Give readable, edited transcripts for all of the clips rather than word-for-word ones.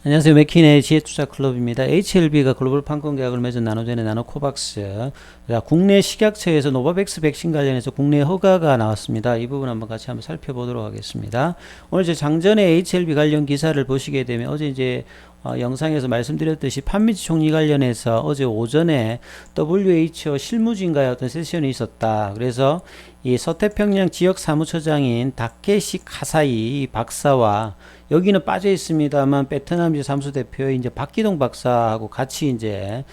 안녕하세요. 맥킨의 지혜투자클럽입니다. HLB가 글로벌 판권 계약을 맺은 나노젠의 나노코박스. 자, 국내 식약처에서 노바백스 백신 관련해서 국내 허가가 나왔습니다. 이 부분 한번 같이 한번 살펴보도록 하겠습니다. 오늘 이제 장전에 HLB 관련 기사를 보시게 되면 어제 이제 영상에서 말씀드렸듯이 판미지 총리 관련해서 어제 오전에 WHO 실무진과의 어떤 세션이 있었다. 그래서 이 서태평양 지역 사무처장인 다케시 카사이 박사와 여기는 빠져 있습니다만 베트남 이제 사무소대표의 이제 박기동 박사하고 같이 이제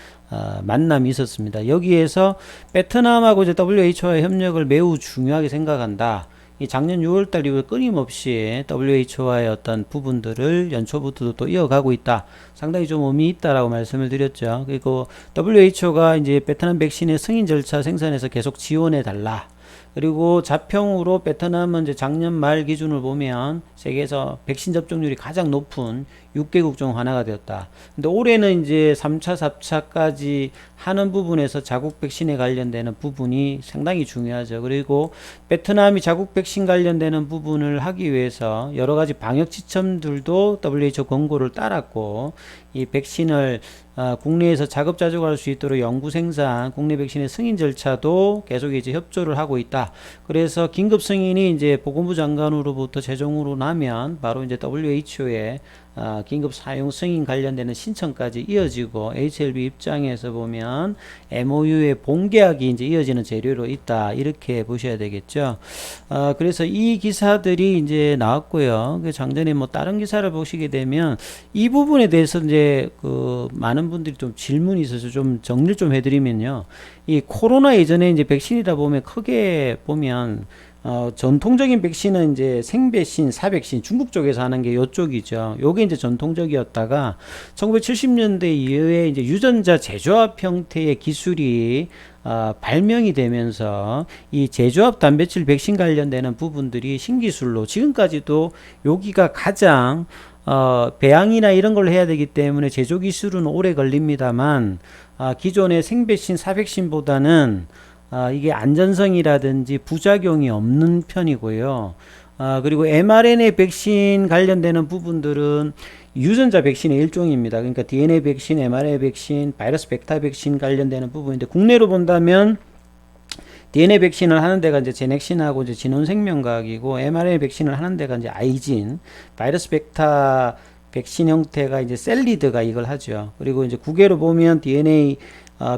만남이 있었습니다. 여기에서 베트남하고 이제 WHO와의 협력을 매우 중요하게 생각한다. 이 작년 6월달 이후에 끊임없이 WHO와의 어떤 부분들을 연초부터도 또 이어가고 있다. 상당히 좀 의미 있다라고 말씀을 드렸죠. 그리고 WHO가 이제 베트남 백신의 승인 절차 생산에서 계속 지원해 달라. 그리고 자평으로 베트남은 이제 작년 말 기준을 보면 세계에서 백신 접종률이 가장 높은 6개국 중 하나가 되었다. 근데 올해는 이제 3차, 4차까지 하는 부분에서 자국 백신에 관련되는 부분이 상당히 중요하죠. 그리고 베트남이 자국 백신 관련되는 부분을 하기 위해서 여러 가지 방역 지침들도 WHO 권고를 따랐고 이 백신을 국내에서 자급자족할 수 있도록 연구 생산, 국내 백신의 승인 절차도 계속 이제 협조를 하고 있다. 그래서 긴급 승인이 이제 보건부 장관으로부터 최종으로 나면 바로 이제 WHO에 긴급 사용 승인 관련되는 신청까지 이어지고 HLB 입장에서 보면 MOU의 본계약이 이제 이어지는 재료로 있다. 이렇게 보셔야 되겠죠. 그래서 이 기사들이 이제 나왔고요. 그 장전에 뭐 다른 기사를 보시게 되면 이 부분에 대해서 이제 그 많은 분들이 좀 질문이 있어서 좀 정리를 좀 해드리면요. 이 코로나 예전에 이제 백신이다 보면 크게 보면 전통적인 백신은 이제 생백신, 사백신, 중국 쪽에서 하는 게 요쪽이죠. 요게 이제 전통적이었다가 1970년대 이후에 이제 유전자 재조합 형태의 기술이 발명이 되면서 이 재조합 단백질 백신 관련되는 부분들이 신기술로 지금까지도 여기가 가장 배양이나 이런 걸 해야 되기 때문에 제조 기술은 오래 걸립니다만 기존의 생백신, 사백신보다는 이게 안전성이라든지 부작용이 없는 편이고요. 그리고 mRNA 백신 관련되는 부분들은 유전자 백신의 일종입니다. 그러니까 DNA 백신, mRNA 백신, 바이러스 벡터 백신 관련되는 부분인데 국내로 본다면 DNA 백신을 하는 데가 이제 제넥신하고 이제 진원생명과학이고 mRNA 백신을 하는 데가 이제 아이진, 바이러스 벡터 백신 형태가 이제 셀리드가 이걸 하죠. 그리고 이제 국외로 보면 DNA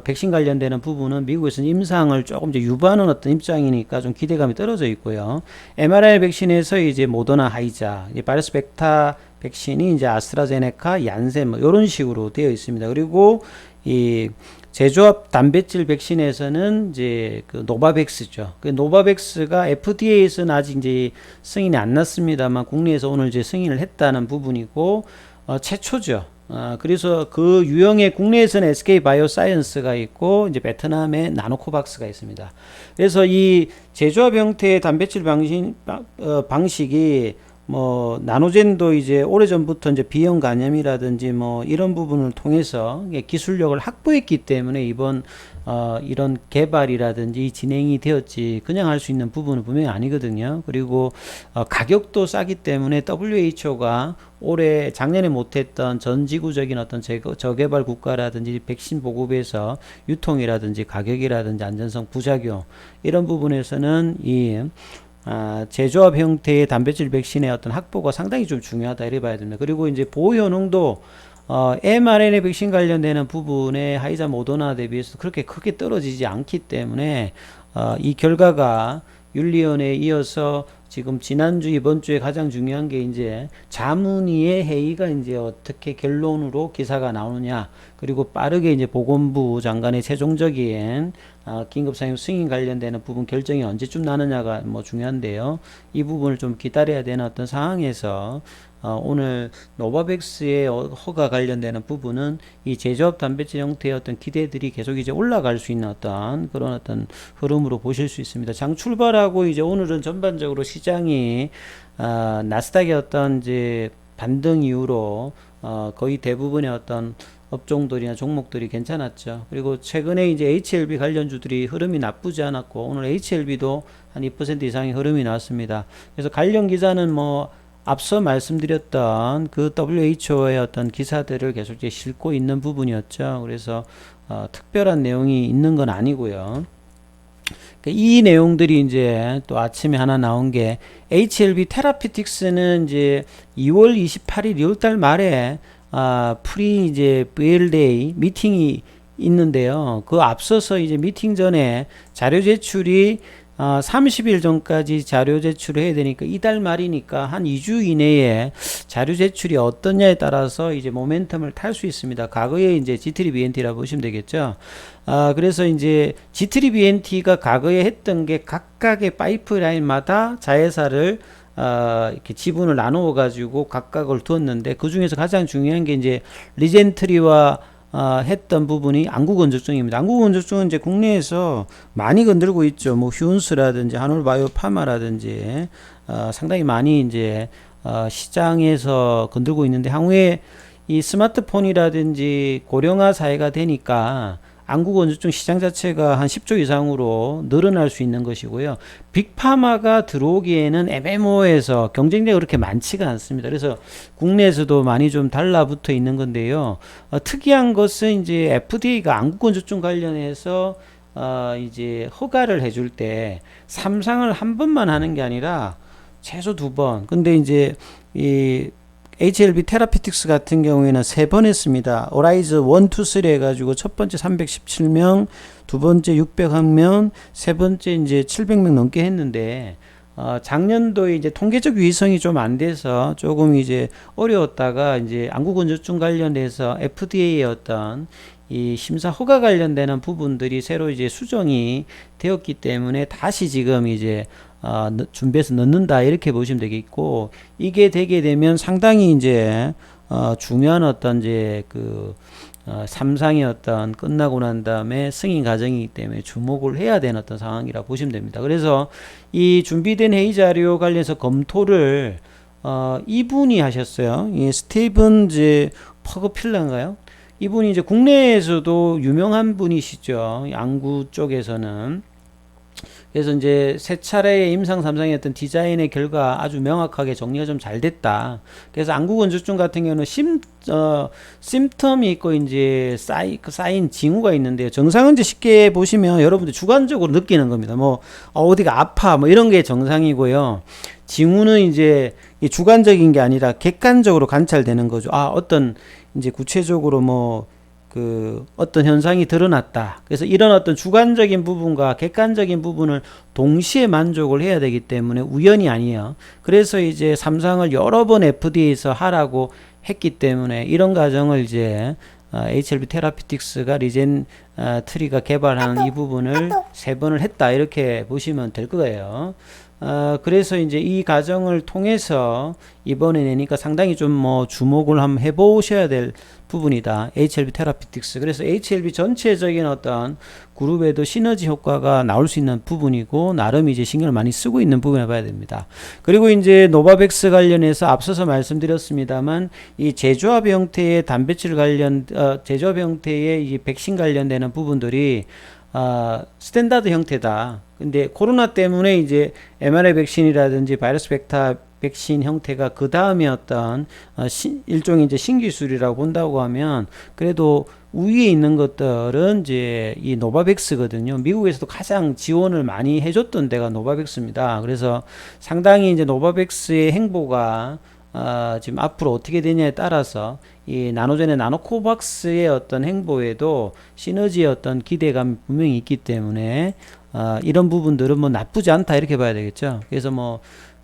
백신 관련되는 부분은 미국에서는 임상을 조금 이제 유보하는 어떤 입장이니까 좀 기대감이 떨어져 있고요. mRNA 백신에서 이제 모더나, 하이자, 바이러스 벡터 백신이 이제 아스트라제네카, 얀센 뭐 이런 식으로 되어 있습니다. 그리고 이 제조합 단백질 백신에서는 이제 그 노바백스죠. 그 노바백스가 FDA에서는 아직 이제 승인이 안 났습니다만 국내에서 오늘 이제 승인을 했다는 부분이고 최초죠. 그래서 그 유형의 국내에서는 SK 바이오사이언스가 있고 이제 베트남에 나노코박스가 있습니다. 그래서 이 제조합 형태의 단백질 방식이 뭐 나노젠도 이제 오래전부터 이제 비형 간염이라든지 뭐 이런 부분을 통해서 기술력을 확보했기 때문에 이번 이런 개발이라든지 진행이 되었지 그냥 할 수 있는 부분은 분명히 아니거든요. 그리고 가격도 싸기 때문에 WHO가 올해 작년에 못했던 전 지구적인 어떤 저개발 국가라든지 백신 보급에서 유통이라든지 가격이라든지 안전성 부작용 이런 부분에서는 이 제조합 형태의 단백질 백신의 어떤 확보가 상당히 좀 중요하다 이렇게 봐야 됩니다. 그리고 이제 보호 효능도 mRNA 백신 관련되는 부분에 하이자 모더나 대비해서 그렇게 크게 떨어지지 않기 때문에 이 결과가 윤리위원회에 이어서 지금 지난주 이번주에 가장 중요한 게 이제 자문위의 회의가 이제 어떻게 결론으로 기사가 나오느냐 그리고 빠르게 이제 보건부 장관의 최종적인 긴급사용 승인 관련되는 부분 결정이 언제쯤 나느냐가 뭐 중요한데요. 이 부분을 좀 기다려야 되는 어떤 상황에서 오늘 노바백스의 허가 관련되는 부분은 이 제조합 단백질 형태의 어떤 기대들이 계속 이제 올라갈 수 있는 어떤 그런 어떤 흐름으로 보실 수 있습니다. 장 출발하고 이제 오늘은 전반적으로 시장이 나스닥의 어떤 이제 반등 이후로 거의 대부분의 어떤 업종들이나 종목들이 괜찮았죠. 그리고 최근에 이제 HLB 관련주들이 흐름이 나쁘지 않았고 오늘 HLB도 한 2% 이상의 흐름이 나왔습니다. 그래서 관련 기사는 뭐 앞서 말씀드렸던 그 WHO의 어떤 기사들을 계속 이제 싣고 있는 부분이었죠. 그래서 특별한 내용이 있는 건 아니고요. 이 내용들이 이제 또 아침에 하나 나온 게 HLB 테라피틱스는 이제 2월 28일 2월달 말에 프리 이제 VLDA 미팅이 있는데요. 그 앞서서 이제 미팅 전에 자료 제출이 30일 전까지 자료 제출을 해야 되니까 이달 말이니까 한 2주 이내에 자료 제출이 어떠냐에 따라서 이제 모멘텀을 탈 수 있습니다. 과거에 이제 G3BNT라고 보시면 되겠죠. 그래서 이제 G3BNT가 과거에 했던 게 각각의 파이프라인마다 자회사를 이렇게 지분을 나누어 가지고 각각을 두었는데 그 중에서 가장 중요한 게 이제 리젠트리와 했던 부분이 안구건조증입니다. 안구건조증은 이제 국내에서 많이 건들고 있죠. 뭐 휴운스라든지 한올바이오파마라든지 상당히 많이 이제 시장에서 건들고 있는데 향후에 이 스마트폰이라든지 고령화 사회가 되니까 안구건조증 시장 자체가 한 10조 이상으로 늘어날 수 있는 것이고요. 빅파마가 들어오기에는 MMO에서 경쟁력이 그렇게 많지가 않습니다. 그래서 국내에서도 많이 좀 달라붙어 있는 건데요. 특이한 것은 이제 FDA가 안구건조증 관련해서 이제 허가를 해줄 때 삼상을 한 번만 하는 게 아니라 최소 두 번. 근데 이제 이 HLB 테라피틱스 같은 경우에는 3번 했습니다. 오라이즈 1, 2, 3 해가지고 첫 번째 317명, 두 번째 601명, 세 번째 이제 700명 넘게 했는데, 작년도에 이제 통계적 위성이 좀 안 돼서 조금 이제 어려웠다가 이제 안구건조증 관련돼서 FDA의 어떤 이 심사 허가 관련되는 부분들이 새로 이제 수정이 되었기 때문에 다시 지금 이제 준비해서 넣는다 이렇게 보시면 되겠고, 이게 되게 되면 상당히 이제 중요한 어떤 이제 그 삼상의 어떤 끝나고 난 다음에 승인 과정이기 때문에 주목을 해야 되는 어떤 상황이라 보시면 됩니다. 그래서 이 준비된 회의 자료 관련해서 검토를 이분이 하셨어요. 이 스티븐 이제 퍼그필러인가요? 이분이 이제 국내에서도 유명한 분이시죠. 안구 쪽에서는. 그래서 이제 세 차례의 임상 3상의 어떤 디자인의 결과 아주 명확하게 정리가 좀 잘 됐다. 그래서 안구건조증 같은 경우는 심텀이 있고 이제 쌓인 징후가 있는데요. 정상은 이제 쉽게 보시면 여러분들 주관적으로 느끼는 겁니다. 뭐 어디가 아파 뭐 이런 게 정상이고요. 징후는 이제 주관적인 게 아니라 객관적으로 관찰되는 거죠. 어떤 이제 구체적으로 뭐 어떤 현상이 드러났다. 그래서 이런 어떤 주관적인 부분과 객관적인 부분을 동시에 만족을 해야 되기 때문에 우연이 아니에요. 그래서 이제 삼상을 여러 번 FDA에서 하라고 했기 때문에 이런 과정을 이제 HLB 테라피틱스가 리젠트리가 개발한 이 부분을 3번을 했다. 이렇게 보시면 될 거예요. 그래서 이제 이 과정을 통해서 이번에 내니까 상당히 좀 뭐 주목을 한번 해보셔야 될 부분이다. HLB 테라피틱스. 그래서 HLB 전체적인 어떤 그룹에도 시너지 효과가 나올 수 있는 부분이고, 나름 이제 신경을 많이 쓰고 있는 부분을 봐야 됩니다. 그리고 이제 노바백스 관련해서 앞서서 말씀드렸습니다만, 이 제조합 형태의 단백질 제조합 형태의 이 백신 관련되는 부분들이 스탠다드 형태다. 근데 코로나 때문에 이제 mRNA 백신이라든지 바이러스 벡터 백신 형태가 그 다음에 어떤 일종의 이제 신기술이라고 본다고 하면, 그래도 우위에 있는 것들은 이제 이 노바백스거든요. 미국에서도 가장 지원을 많이 해줬던 데가 노바백스입니다. 그래서 상당히 이제 노바백스의 행보가 지금 앞으로 어떻게 되냐에 따라서 이 나노젠의 나노코박스의 어떤 행보에도 시너지의 어떤 기대감이 분명히 있기 때문에 이런 부분들은 뭐 나쁘지 않다 이렇게 봐야 되겠죠. 그래서 뭐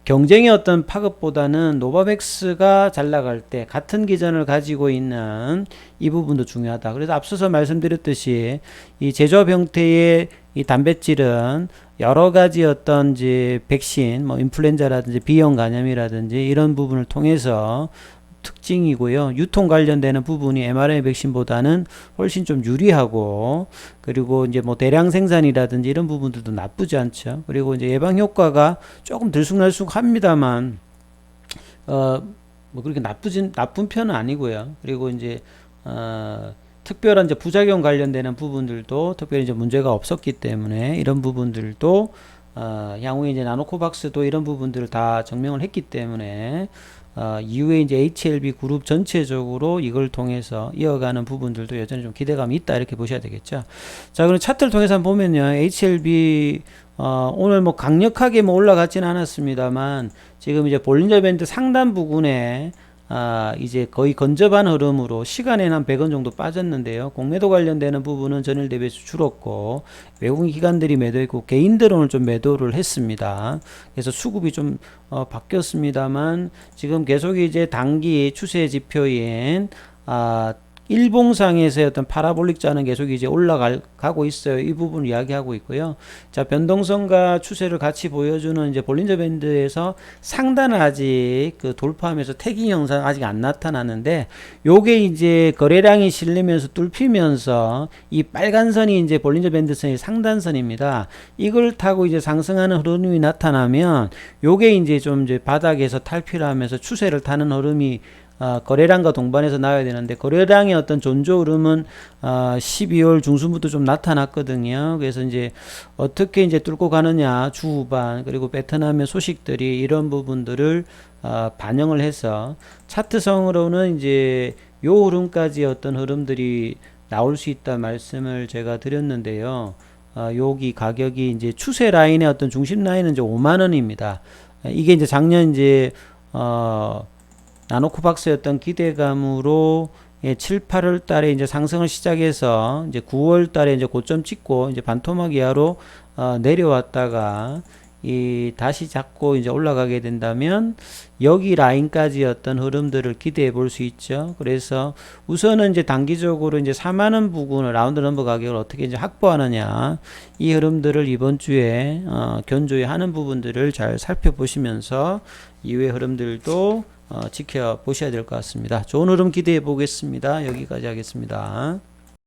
경쟁의 어떤 파급보다는 노바백스가 잘 나갈 때 같은 기전을 가지고 있는 이 부분도 중요하다. 그래서 앞서서 말씀드렸듯이 이 제조합 형태의 이 단백질은 여러 가지 어떤 이제 백신, 뭐 인플루엔자라든지 B형 감염이라든지 이런 부분을 통해서 특징이고요. 유통 관련되는 부분이 mRNA 백신보다는 훨씬 좀 유리하고, 그리고 이제 뭐 대량 생산이라든지 이런 부분들도 나쁘지 않죠. 그리고 이제 예방 효과가 조금 들쑥날쑥합니다만, 뭐 그렇게 나쁜 편은 아니고요. 그리고 이제 특별한 이제 부작용 관련되는 부분들도 특별히 이제 문제가 없었기 때문에 이런 부분들도 향후에 이제 나노코박스도 이런 부분들을 다 증명을 했기 때문에 이후에 이제 HLB 그룹 전체적으로 이걸 통해서 이어가는 부분들도 여전히 좀 기대감이 있다 이렇게 보셔야 되겠죠. 자, 그럼 차트를 통해서 한번 보면요, HLB 오늘 뭐 강력하게 뭐 올라갔지는 않았습니다만 지금 이제 볼린저 밴드 상단 부근에 이제 거의 건접한 흐름으로 시간에는 한 100원 정도 빠졌는데요. 공매도 관련되는 부분은 전일 대비 줄었고 외국인 기관들이 매도했고 개인들은 오늘 좀 매도를 했습니다. 그래서 수급이 좀 바뀌었습니다만 지금 계속 이제 단기 추세 지표인 일봉상에서의 어떤 파라볼릭 자는 계속 이제 올라가고 있어요. 이 부분 이야기하고 있고요. 자, 변동성과 추세를 같이 보여주는 이제 볼린저 밴드에서 상단은 아직 그 돌파하면서 태깅 형상 아직 안 나타나는데 요게 이제 거래량이 실리면서 뚫히면서 이 빨간 선이 이제 볼린저 밴드선의 상단선입니다. 이걸 타고 이제 상승하는 흐름이 나타나면 요게 이제 좀 이제 바닥에서 탈피를 하면서 추세를 타는 흐름이 거래량과 동반해서 나와야 되는데 거래량의 어떤 존조 흐름은 12월 중순부터 좀 나타났거든요. 그래서 이제 어떻게 이제 뚫고 가느냐 주 후반 그리고 베트남의 소식들이 이런 부분들을 반영을 해서 차트성으로는 이제 요 흐름까지 어떤 흐름들이 나올 수 있다 말씀을 제가 드렸는데요. 여기 가격이 이제 추세 라인의 어떤 중심 라인은 이제 5만 원입니다. 이게 이제 작년 이제 나노코박스였던 기대감으로 7, 8월 달에 이제 상승을 시작해서 이제 9월 달에 이제 고점 찍고 이제 반토막 이하로 내려왔다가 다시 잡고 이제 올라가게 된다면 여기 라인까지 어떤 흐름들을 기대해 볼 수 있죠. 그래서 우선은 이제 단기적으로 이제 4만원 부근을 라운드 넘버 가격을 어떻게 이제 확보하느냐 이 흐름들을 이번 주에 견조히 하는 부분들을 잘 살펴보시면서 이후의 흐름들도 지켜보셔야 될 것 같습니다. 좋은 흐름 기대해 보겠습니다. 여기까지 하겠습니다.